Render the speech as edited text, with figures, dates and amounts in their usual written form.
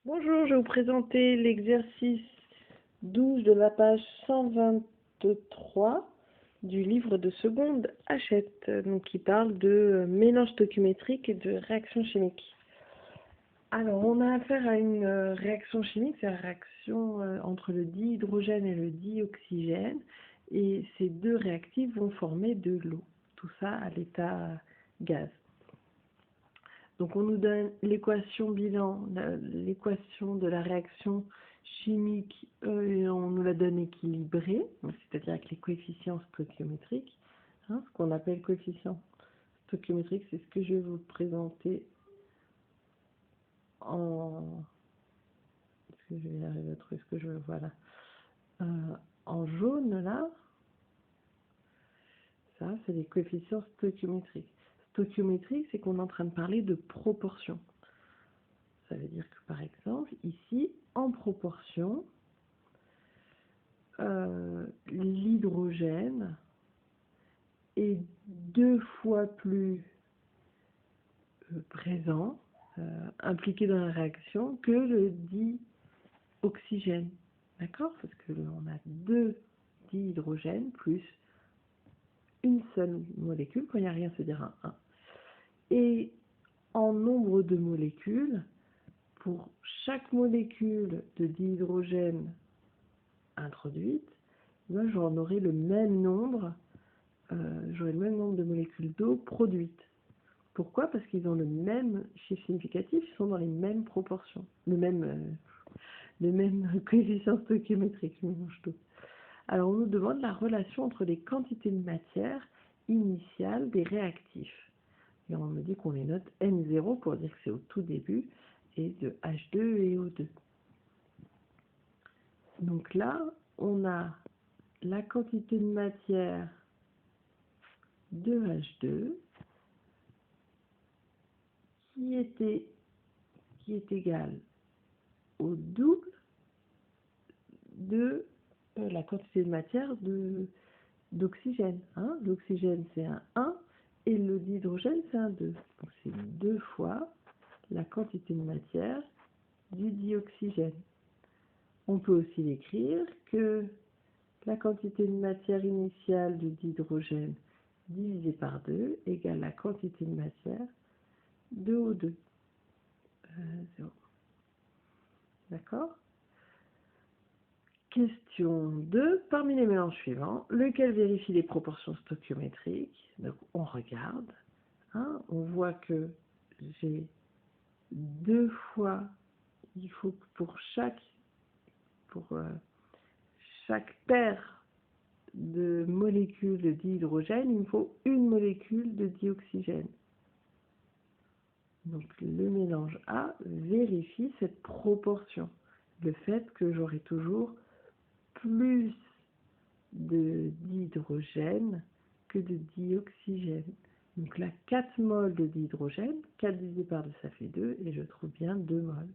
Bonjour, je vais vous présenter l'exercice 12 de la page 123 du livre de seconde Hachette, donc qui parle de mélange stoichiométrique et de réaction chimique. Alors, on a affaire à une réaction chimique, c'est la réaction entre le dihydrogène et le dioxygène, et ces deux réactifs vont former de l'eau, tout ça à l'état gaz. Donc on nous donne l'équation bilan, l'équation de la réaction chimique, et on nous la donne équilibrée, c'est-à-dire avec les coefficients stoichiométriques. Ce qu'on appelle coefficient stoichiométrique, c'est ce que je vais vous présenter en... Est-ce que je vais y arriver à trouver ce que je veux? Voilà. En jaune, là, ça, c'est les coefficients stoichiométriques. Stoichiométrique, c'est qu'on est en train de parler de proportion. Ça veut dire que, par exemple, ici, en proportion, l'hydrogène est 2 fois plus présent, impliqué dans la réaction, que le dioxygène. D'accord? Parce que on a 2 dihydrogènes plus une seule molécule, quand il n'y a rien, c'est-à-dire un 1. Et en nombre de molécules, pour chaque molécule de dihydrogène introduite, j'en aurai le même nombre, j'aurai le même nombre de molécules d'eau produites. Pourquoi? Parce qu'ils ont le même chiffre significatif, ils sont dans les mêmes proportions, le même coefficient stoichiométrique, je mélange tout. Alors on nous demande la relation entre les quantités de matière initiales des réactifs. Et on me dit qu'on les note N0 pour dire que c'est au tout début, et de H2 et O2. Donc là, on a la quantité de matière de H2 qui est égale au double de la quantité de matière d'oxygène. L'oxygène, c'est un 1 et le dihydrogène, c'est un 2. Donc c'est 2 fois la quantité de matière du dioxygène. On peut aussi l'écrire que la quantité de matière initiale du dihydrogène divisé par 2 égale la quantité de matière de O2. 0. D'accord? Question 2. Parmi les mélanges suivants, lequel vérifie les proportions stoichiométriques? Donc on regarde. On voit que j'ai 2 fois, il faut que pour chaque paire de molécules de dihydrogène, il me faut une molécule de dioxygène. Donc le mélange A vérifie cette proportion. Le fait que j'aurai toujours plus de dihydrogène que de dioxygène. Donc là, 4 moles de dihydrogène, 4 divisé par 2, ça fait 2, et je trouve bien 2 moles.